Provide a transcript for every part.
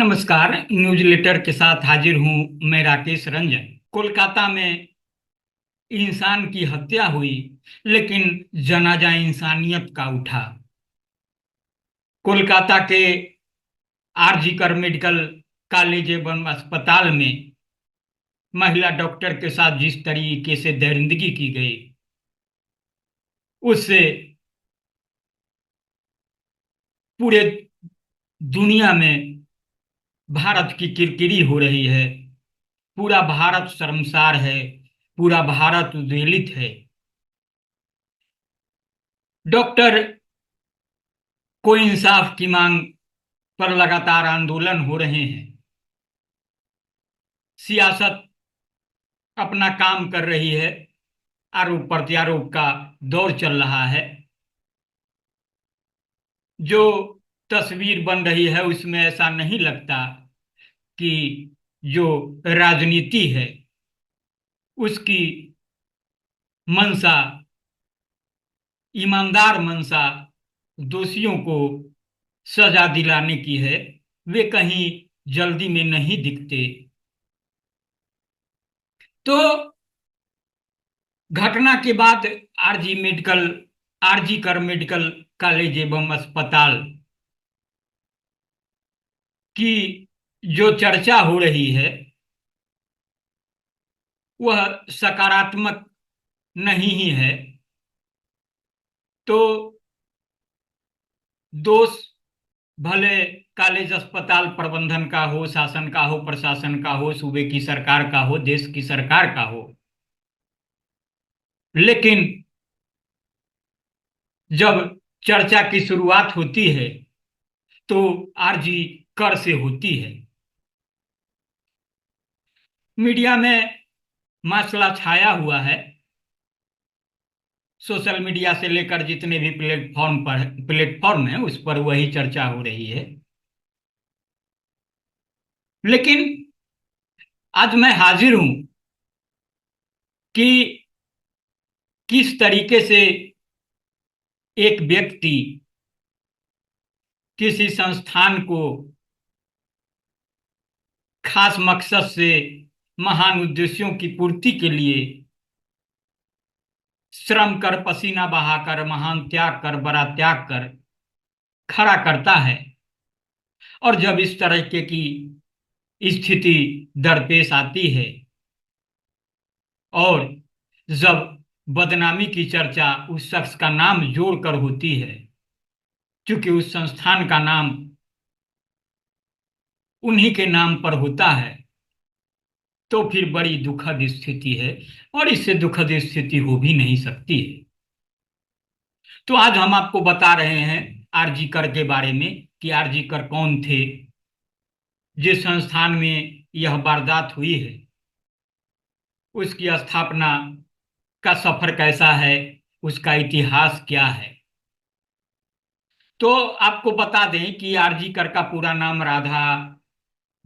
नमस्कार। News letter के साथ हाजिर हूं मैं राकेश रंजन। कोलकाता में इंसान की हत्या हुई, लेकिन जनाजा इंसानियत का उठा। कोलकाता के आरजी कर मेडिकल कॉलेज एवं अस्पताल में महिला डॉक्टर के साथ जिस तरीके से दरिंदगी की गई, उससे पूरे दुनिया में भारत की किरकिरी हो रही है। पूरा भारत शर्मसार है, पूरा भारत उद्वेलित है। डॉक्टर को इंसाफ की मांग पर लगातार आंदोलन हो रहे हैं। सियासत अपना काम कर रही है, आरोप प्रत्यारोप का दौर चल रहा है। जो तस्वीर बन रही है उसमें ऐसा नहीं लगता कि जो राजनीति है उसकी मंशा, ईमानदार मंशा दोषियों को सजा दिलाने की है। वे कहीं जल्दी में नहीं दिखते। तो घटना के बाद आरजी कर मेडिकल कॉलेज एवं अस्पताल की जो चर्चा हो रही है वह सकारात्मक नहीं ही है। तो दोष भले कॉलेज अस्पताल प्रबंधन का हो, शासन का हो, प्रशासन का हो, सूबे की सरकार का हो, देश की सरकार का हो, लेकिन जब चर्चा की शुरुआत होती है तो आरजी कर से होती है। मीडिया में मसला छाया हुआ है। सोशल मीडिया से लेकर जितने भी प्लेटफॉर्म है उस पर वही चर्चा हो रही है। लेकिन आज मैं हाजिर हूं कि किस तरीके से एक व्यक्ति किसी संस्थान को खास मकसद से, महान उद्देश्यों की पूर्ति के लिए श्रम कर, पसीना बहाकर, महान त्याग कर, बड़ा त्याग कर खड़ा करता है। और जब इस तरह की स्थिति दरपेश आती है और जब बदनामी की चर्चा उस शख्स का नाम जोड़कर होती है, क्योंकि उस संस्थान का नाम उन्हीं के नाम पर होता है, तो फिर बड़ी दुखद स्थिति है और इससे दुखद स्थिति हो भी नहीं सकती है। तो आज हम आपको बता रहे हैं आरजी कर के बारे में कि आरजी कर कौन थे, जिस संस्थान में यह वारदात हुई है उसकी स्थापना का सफर कैसा है, उसका इतिहास क्या है। तो आपको बता दें कि आरजी कर का पूरा नाम राधा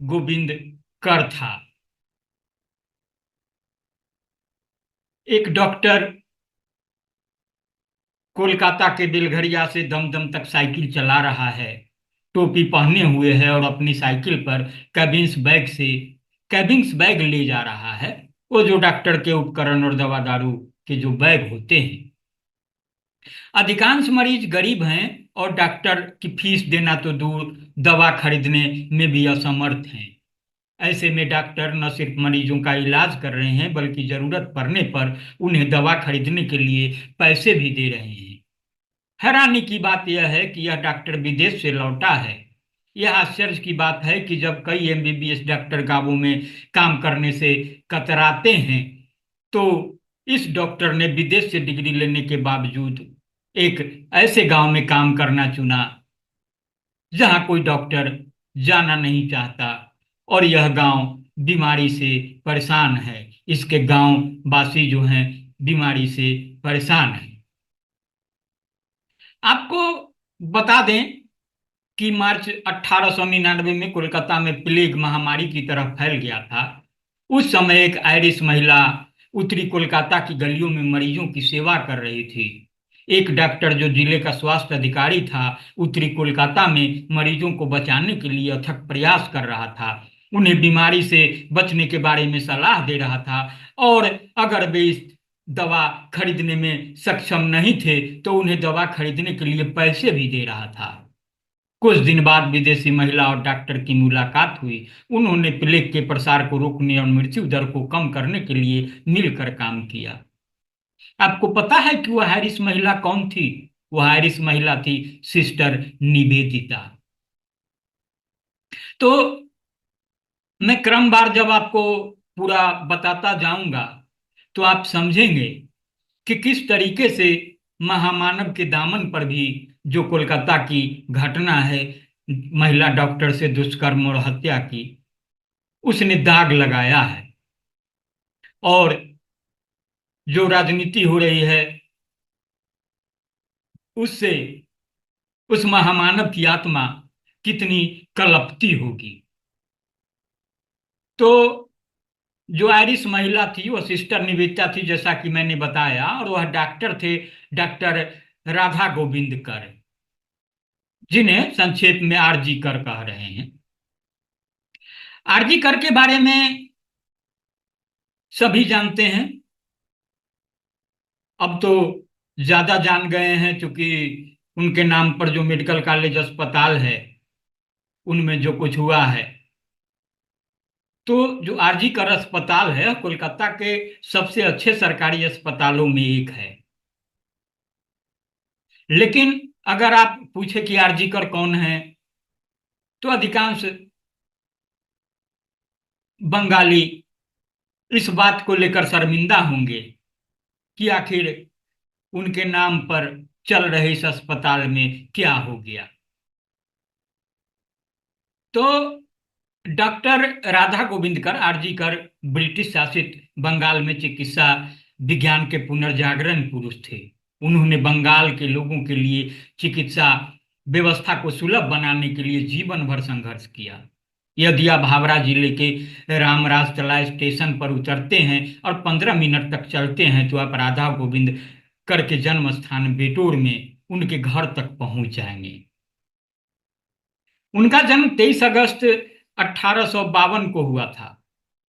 गोविंद कर था। एक डॉक्टर कोलकाता के बेलघरिया से दमदम तक साइकिल चला रहा है, टोपी पहने हुए है और अपनी साइकिल पर कैबिन्स बैग ले जा रहा है। वो जो डॉक्टर के उपकरण और दवा दारू के जो बैग होते हैं। अधिकांश मरीज गरीब हैं और डॉक्टर की फीस देना तो दूर, दवा खरीदने में भी असमर्थ हैं। ऐसे में डॉक्टर न सिर्फ मरीजों का इलाज कर रहे हैं बल्कि जरूरत पड़ने पर उन्हें दवा खरीदने के लिए पैसे भी दे रहे हैं। हैरानी की बात यह है कि यह डॉक्टर विदेश से लौटा है। यह आश्चर्य की बात है कि जब कई एमबीबीएस डॉक्टर गांवों में काम करने से कतराते हैं, तो इस डॉक्टर ने विदेश से डिग्री लेने के बावजूद एक ऐसे गांव में काम करना चुना जहां कोई डॉक्टर जाना नहीं चाहता। और यह गांव बीमारी से परेशान है। इसके गांव वासी जो हैं बीमारी से परेशान हैं। आपको बता दें कि मार्च 1899 में कोलकाता में प्लेग महामारी की तरह फैल गया था। उस समय एक आयरिश महिला उत्तरी कोलकाता की गलियों में मरीजों की सेवा कर रही थी। एक डॉक्टर जो जिले का स्वास्थ्य अधिकारी था, उत्तरी कोलकाता में मरीजों को बचाने के लिए अथक प्रयास कर रहा था, उन्हें बीमारी से बचने के बारे में सलाह दे रहा था, और अगर वे इस दवा खरीदने में सक्षम नहीं थे तो उन्हें दवा खरीदने के लिए पैसे भी दे रहा था। कुछ दिन बाद विदेशी महिला और डॉक्टर की मुलाकात हुई। उन्होंने प्लेग के प्रसार को रोकने और मृत्यु दर को कम करने के लिए मिलकर काम किया। आपको पता है कि वह हैरिस महिला कौन थी? वह हैरिस महिला थी सिस्टर निवेदिता। तो मैं क्रमवार जब आपको पूरा बताता जाऊंगा तो आप समझेंगे कि किस तरीके से महामानव के दामन पर भी जो कोलकाता की घटना है, महिला डॉक्टर से दुष्कर्म और हत्या की, उसने दाग लगाया है। और जो राजनीति हो रही है उससे उस महामानव की आत्मा कितनी कलपती होगी। तो जो आयरिश महिला थी वो सिस्टर निवेदिता थी, जैसा कि मैंने बताया, और वह डॉक्टर थे, डॉक्टर राधा गोविंद कर, जिन्हें संक्षेप में आरजी कर कह रहे हैं। आरजी कर के बारे में सभी जानते हैं। अब तो ज्यादा जान गए हैं, क्योंकि उनके नाम पर जो मेडिकल कॉलेज अस्पताल है उनमें जो कुछ हुआ है। तो जो आरजी कर अस्पताल है कोलकाता के सबसे अच्छे सरकारी अस्पतालों में एक है। लेकिन अगर आप पूछे कि आरजी कर कौन है, तो अधिकांश बंगाली इस बात को लेकर शर्मिंदा होंगे कि आखिर उनके नाम पर चल रहे इस अस्पताल में क्या हो गया। तो डॉक्टर राधा गोविंद कर, आरजी कर, ब्रिटिश शासित बंगाल में चिकित्सा विज्ञान के पुनर्जागरण पुरुष थे। उन्होंने बंगाल के लोगों के लिए चिकित्सा व्यवस्था को सुलभ बनाने के लिए जीवन भर संघर्ष किया। यदि आप हावड़ा जिले के रामराज तला स्टेशन पर उतरते हैं और 15 मिनट तक चलते हैं तो आप राधा गोविंद कर के जन्म स्थान बेटूर में उनके घर तक पहुंच जाएंगे। उनका जन्म 23 अगस्त 1852 को हुआ था।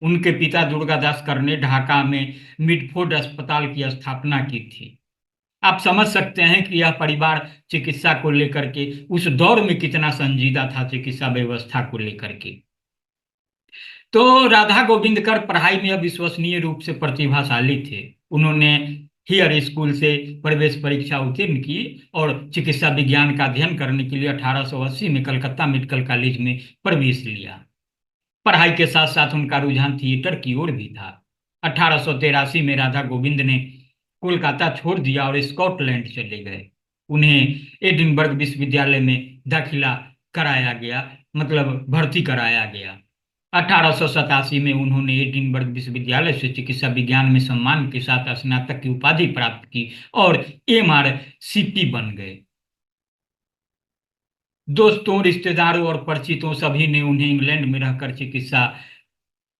उनके पिता दुर्गादास कर ने ढाका में मिडफोर्ड अस्पताल की स्थापना की थी। आप समझ सकते हैं कि यह परिवार चिकित्सा को लेकर के उस दौर में कितना संजीदा था, चिकित्सा व्यवस्था को लेकर के। तो राधा गोविंद कर पढ़ाई में अविश्वसनीय रूप से प्रतिभाशाली थे। उन्होंने हियर स्कूल से प्रवेश परीक्षा उत्तीर्ण की और चिकित्सा विज्ञान का अध्ययन करने के लिए 1880 में कलकत्ता मेडिकल कॉलेज में प्रवेश लिया। पढ़ाई के साथ साथ उनका रुझान थिएटर की ओर भी था। 1883 में राधा गोविंद ने कोलकाता छोड़ दिया और स्कॉटलैंड चले गए। उन्हें एडिनबर्ग विश्वविद्यालय में दाखिला कराया गया, मतलब भर्ती कराया गया। 1887 में उन्होंने एडिनबर्ग विश्वविद्यालय से चिकित्सा विज्ञान में सम्मान के साथ स्नातक की उपाधि प्राप्त की और MRCP बन गए। दोस्तों, रिश्तेदारों और परिचितों सभी ने उन्हें इंग्लैंड में रहकर चिकित्सा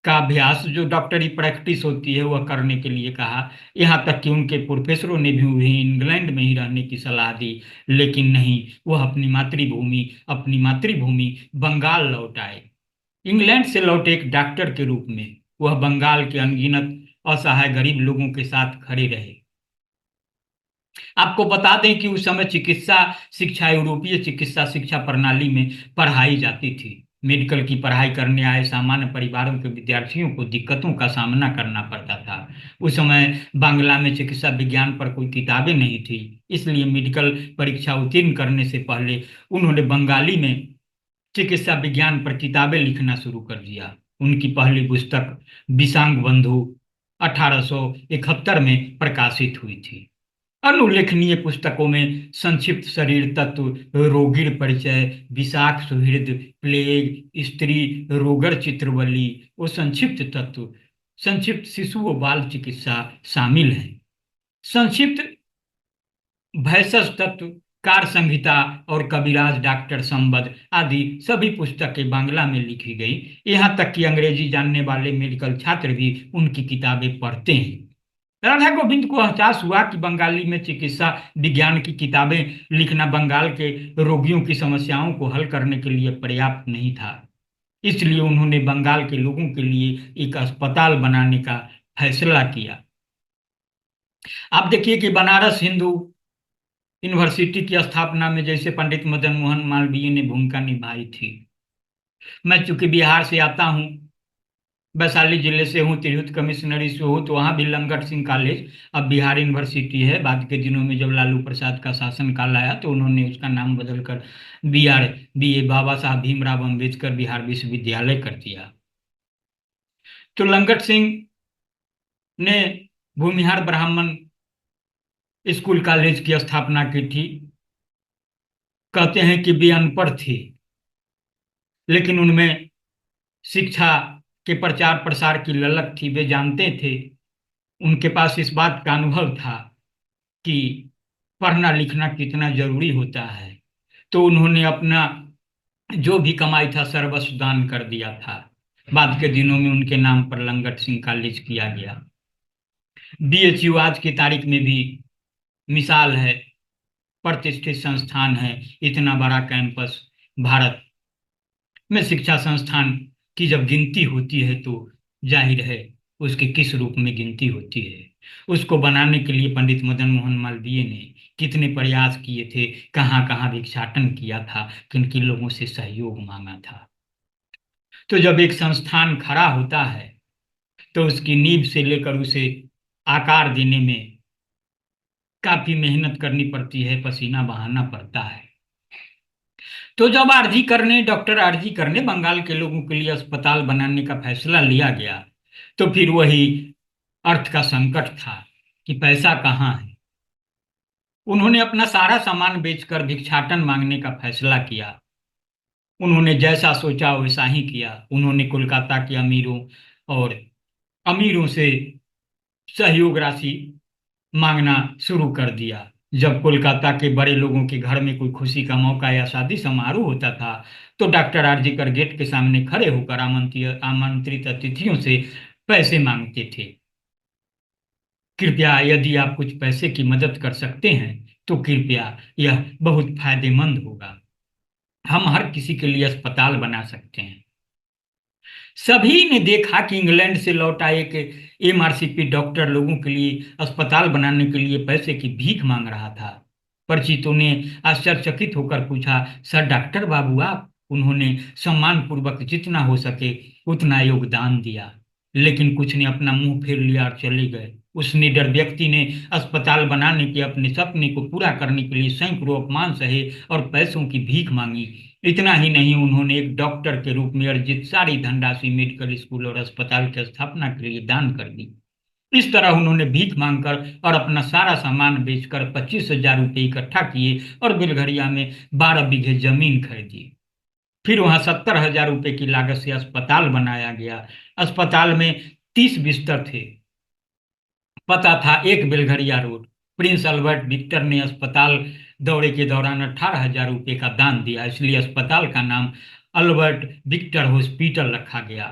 का अभ्यास, जो डॉक्टरी प्रैक्टिस होती है, वह करने के लिए कहा। यहाँ तक कि उनके प्रोफेसरों ने भी उन्हें इंग्लैंड में ही रहने की सलाह दी, लेकिन नहीं, वह अपनी मातृभूमि बंगाल लौट आए। इंग्लैंड से लौटे एक डॉक्टर के रूप में वह बंगाल के अनगिनत असहाय गरीब लोगों के साथ खड़े रहे। आपको बता दें कि उस समय चिकित्सा शिक्षा यूरोपीय चिकित्सा शिक्षा प्रणाली में पढ़ाई जाती थी। मेडिकल की पढ़ाई करने आए सामान्य परिवारों के विद्यार्थियों को दिक्कतों का सामना करना पड़ता था। उस समय बांग्ला में चिकित्सा विज्ञान पर कोई किताबें नहीं थी, इसलिए मेडिकल परीक्षा उत्तीर्ण करने से पहले उन्होंने बंगाली में चिकित्सा विज्ञान पर किताबें लिखना शुरू कर दिया। उनकी पहली पुस्तक विषांग बंधु 1871 में प्रकाशित हुई थी। अन्य उल्लेखनीय पुस्तकों में संक्षिप्त शरीर तत्व, रोगिर परिचय, विषाक्त सुहृद, प्लेग, स्त्री रोगर चित्रवली और संक्षिप्त तत्व, संक्षिप्त शिशु व बाल चिकित्सा शामिल है। संक्षिप्त भैषज तत्व, कार संहिता और कविराज डॉक्टर संबद आदि सभी पुस्तकें बांग्ला में लिखी गई। यहाँ तक कि अंग्रेजी जानने वाले मेडिकल छात्र भी उनकी किताबें पढ़ते हैं। राधा गोविंद को एहसास हुआ कि बंगाली में चिकित्सा विज्ञान की किताबें लिखना बंगाल के रोगियों की समस्याओं को हल करने के लिए पर्याप्त नहीं था। इसलिए उन्होंने बंगाल के लोगों के लिए एक अस्पताल बनाने का फैसला किया। आप देखिए कि बनारस हिंदू यूनिवर्सिटी की स्थापना में जैसे पंडित मदन मोहन मालवीय ने भूमिका निभाई थी। मैं चूंकि बिहार से आता हूँ, वैशाली जिले से हूँ, तिरहुत कमिश्नरी से हूँ, तो वहाँ भी लंगट सिंह कॉलेज अब बिहार यूनिवर्सिटी है। बाद के दिनों में जब लालू प्रसाद का शासन काल आया तो उन्होंने उसका नाम बदलकर बी ए बाबा साहब भीमराव अम्बेडकर बिहार विश्वविद्यालय कर दिया। तो लंगट सिंह ने भूमिहार ब्राह्मण स्कूल कॉलेज की स्थापना की थी। कहते हैं कि वे अनपढ़ थे, लेकिन उनमें शिक्षा के प्रचार प्रसार की ललक थी। वे जानते थे, उनके पास इस बात का अनुभव था कि पढ़ना लिखना कितना जरूरी होता है। तो उन्होंने अपना जो भी कमाई था सर्वस्व दान कर दिया था। बाद के दिनों में उनके नाम पर लंगट सिंह कॉलेज किया गया। बीएचयू आज की तारीख में भी मिसाल है, प्रतिष्ठित संस्थान है। इतना बड़ा कैंपस, भारत में शिक्षा संस्थान की जब गिनती होती है तो जाहिर है उसके किस रूप में गिनती होती है। उसको बनाने के लिए पंडित मदन मोहन मालवीय ने कितने प्रयास किए थे, कहाँ कहाँ भिक्षाटन किया था, किन किन लोगों से सहयोग मांगा था। तो जब एक संस्थान खड़ा होता है तो उसकी नींव से लेकर उसे आकार देने में काफी मेहनत करनी पड़ती है, पसीना बहाना पड़ता है। तो जब डॉक्टर आरजी करने बंगाल के लोगों के लिए अस्पताल बनाने का फैसला लिया गया, तो फिर वही अर्थ का संकट था कि पैसा कहाँ है। उन्होंने अपना सारा सामान बेचकर भिक्षाटन मांगने का फैसला किया। उन्होंने जैसा सोचा वैसा ही किया। उन्होंने कोलकाता के अमीरों और अमीरों से सहयोग राशि मांगना शुरू कर दिया। जब कोलकाता के बड़े लोगों के घर में कोई खुशी का मौका या शादी समारोह होता था तो डॉक्टर आरजीकर गेट के सामने खड़े होकर आमंत्रित आमंत्रित अतिथियों से पैसे मांगते थे। कृपया यदि आप कुछ पैसे की मदद कर सकते हैं तो कृपया, यह बहुत फायदेमंद होगा। हम हर किसी के लिए अस्पताल बना सकते हैं। सभी ने देखा कि इंग्लैंड से लौटा एक एमआरसीपी डॉक्टर लोगों के लिए अस्पताल बनाने के लिए पैसे की भीख मांग रहा था। परिचितों ने आश्चर्यचकित होकर पूछा, सर डॉक्टर बाबू आप? उन्होंने सम्मान पूर्वक जितना हो सके उतना योगदान दिया, लेकिन कुछ ने अपना मुंह फेर लिया और चले गए। उस निडर व्यक्ति ने अस्पताल बनाने के अपने सपने को पूरा करने के लिए सैकड़ों अपमान सहे और पैसों की भीख मांगी। इतना ही नहीं, उन्होंने एक डॉक्टर के रूप में अर्जित सारी धनराशि मेडिकल स्कूल और अस्पताल की स्थापना के लिए दान कर दी। इस तरह उन्होंने भीख मांगकर और अपना सारा सामान बेचकर 25,000 रुपये इकट्ठा किए और बेलघरिया में 12 बीघे जमीन खरीदी। फिर वहां 70,000 रुपये की लागत से अस्पताल बनाया गया। अस्पताल में 30 बिस्तर थे। पता था एक Belgharia road. Prince Albert Victor ने अस्पताल दौरे के दौरान 18,000 रुपये का दान दिया, इसलिए अस्पताल का नाम अल्बर्ट विक्टर हॉस्पिटल रखा गया।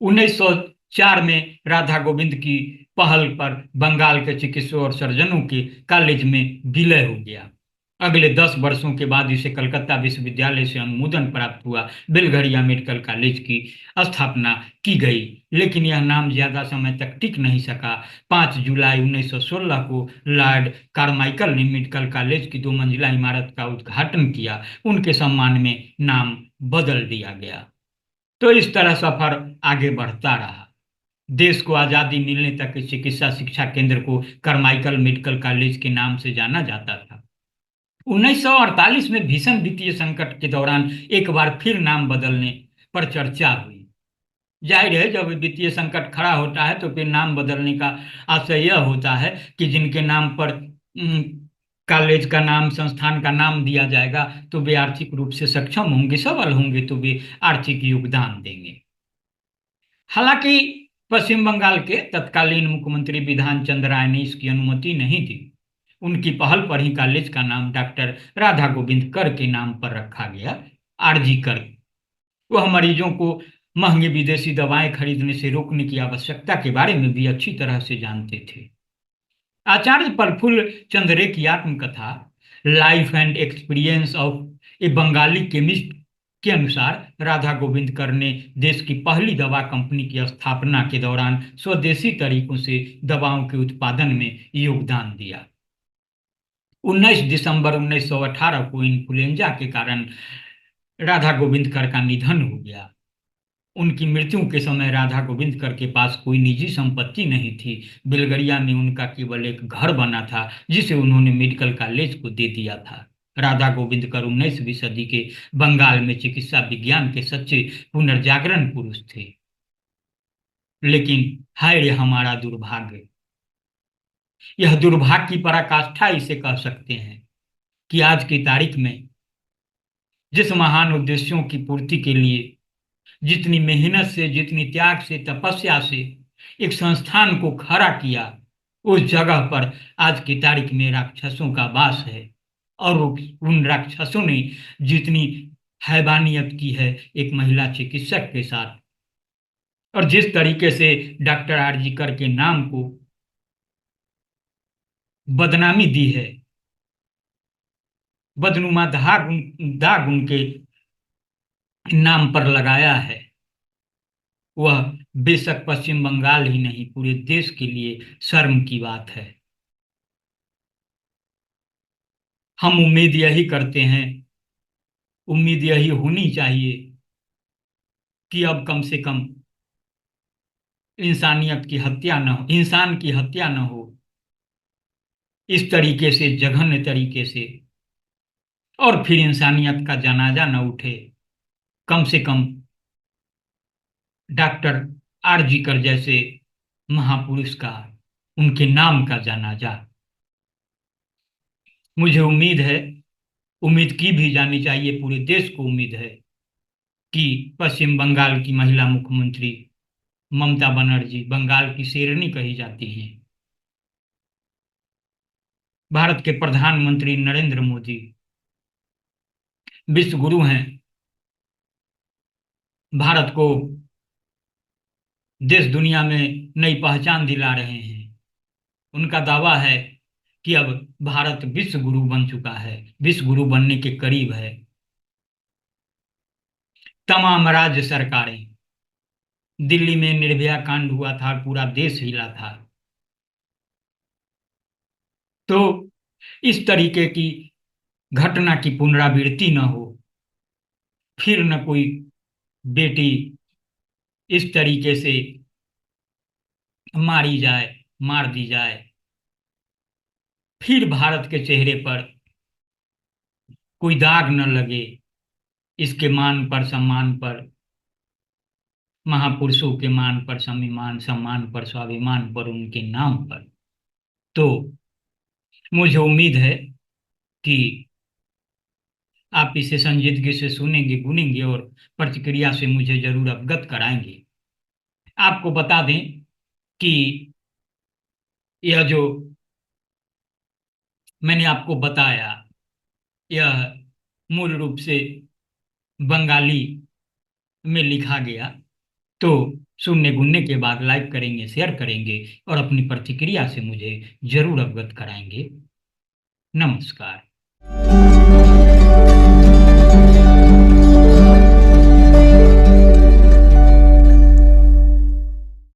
1904 में राधा गोविंद की पहल पर बंगाल के चिकित्सकों और सर्जनों के कॉलेज में विलय हो गया। अगले 10 वर्षों के बाद इसे कलकत्ता विश्वविद्यालय से अनुमोदन प्राप्त हुआ। बेलघरिया मेडिकल कॉलेज की स्थापना की गई, लेकिन यह नाम ज्यादा समय तक टिक नहीं सका। 5 जुलाई 1916 को लॉर्ड कार्माइकल ने मेडिकल कॉलेज की 2 मंजिला इमारत का उद्घाटन किया। उनके सम्मान में नाम बदल दिया गया। तो इस तरह सफर आगे बढ़ता रहा। देश को आजादी मिलने तक इस चिकित्सा शिक्षा केंद्र को कार्माइकल मेडिकल कॉलेज के नाम से जाना जाता था। 1948 में भीषण वित्तीय संकट के दौरान एक बार फिर नाम बदलने पर चर्चा हुई। जाहिर है, जब वित्तीय संकट खड़ा होता है तो फिर नाम बदलने का आशय यह होता है कि जिनके नाम पर कॉलेज का नाम, संस्थान का नाम दिया जाएगा तो वे आर्थिक रूप से सक्षम होंगे, सबल होंगे, तो वे आर्थिक योगदान देंगे। हालांकि पश्चिम बंगाल के तत्कालीन मुख्यमंत्री विधान चंद्र राय ने इसकी अनुमति नहीं दी। उनकी पहल पर ही कॉलेज का नाम डॉक्टर राधा गोविंद कर के नाम पर रखा गया, आरजी कर। वह मरीजों को महंगी विदेशी दवाएं खरीदने से रोकने की आवश्यकता के बारे में भी अच्छी तरह से जानते थे। आचार्य प्रफुल्ल चंद्र रे की आत्मकथा life and experience of A Bengali chemist के अनुसार राधा गोविंदकर ने देश की पहली दवा कंपनी की स्थापना के दौरान स्वदेशी तरीकों से दवाओं के उत्पादन में योगदान दिया। 19 दिसंबर 1918 को इन्फ्लुएंजा के कारण राधा गोविंदकर का निधन हो गया। उनकी मृत्यु के समय राधा गोविंदकर के पास कोई निजी संपत्ति नहीं थी। बिलगरिया में उनका केवल एक घर बना था जिसे उन्होंने मेडिकल कॉलेज को दे दिया था। राधा गोविंदकर 19वीं सदी के बंगाल में चिकित्सा विज्ञान के सच्चे पुनर्जागरण पुरुष थे। लेकिन हाय रे हमारा दुर्भाग्य, यह दुर्भाग्य की पराकाष्ठा इसे कह सकते हैं कि आज की तारीख में जिस महान उद्देश्यों की पूर्ति के लिए जितनी मेहनत से, जितनी त्याग से, तपस्या से एक संस्थान को खड़ा किया, उस जगह पर आज की तारीख में राक्षसों का वास है। और उन राक्षसों ने जितनी हैवानियत की है एक महिला चिकित्सक के साथ, और जिस तरीके से डॉक्टर आरजीकर के नाम को बदनामी दी है, बदनुमा दाग उनके नाम पर लगाया है, वह बेशक पश्चिम बंगाल ही नहीं पूरे देश के लिए शर्म की बात है। हम उम्मीद यही करते हैं, उम्मीद यही होनी चाहिए कि अब कम से कम इंसानियत की हत्या न हो, इंसान की हत्या न हो इस तरीके से, जघन्य तरीके से, और फिर इंसानियत का जनाजा न उठे। कम से कम डॉक्टर आरजीकर जैसे महापुरुष का, उनके नाम का जनाजा। मुझे उम्मीद है, उम्मीद की भी जानी चाहिए, पूरे देश को उम्मीद है कि पश्चिम बंगाल की महिला मुख्यमंत्री ममता बनर्जी बंगाल की शेरनी कही जाती हैं। भारत के प्रधानमंत्री नरेंद्र मोदी विश्व गुरु हैं, भारत को देश दुनिया में नई पहचान दिला रहे हैं। उनका दावा है कि अब भारत विश्व गुरु बन चुका है, विश्व गुरु बनने के करीब है। तमाम राज्य सरकारें, दिल्ली में निर्भया कांड हुआ था, पूरा देश हिला था। तो इस तरीके की घटना की पुनरावृत्ति न हो, फिर न कोई बेटी इस तरीके से मारी जाए, मार दी जाए, फिर भारत के चेहरे पर कोई दाग न लगे, इसके मान पर, सम्मान पर, महापुरुषों के मान पर, सम्मान पर, स्वाभिमान पर, उनके नाम पर। तो मुझे उम्मीद है कि आप इसे संजीदगी से सुनेंगे, गुनेंगे और प्रतिक्रिया से मुझे जरूर अवगत कराएंगे। आपको बता दें कि यह जो मैंने आपको बताया, यह मूल रूप से बंगाली में लिखा गया। तो सुनने गुनने के बाद लाइक करेंगे, शेयर करेंगे और अपनी प्रतिक्रिया से मुझे जरूर अवगत कराएंगे। नमस्कार।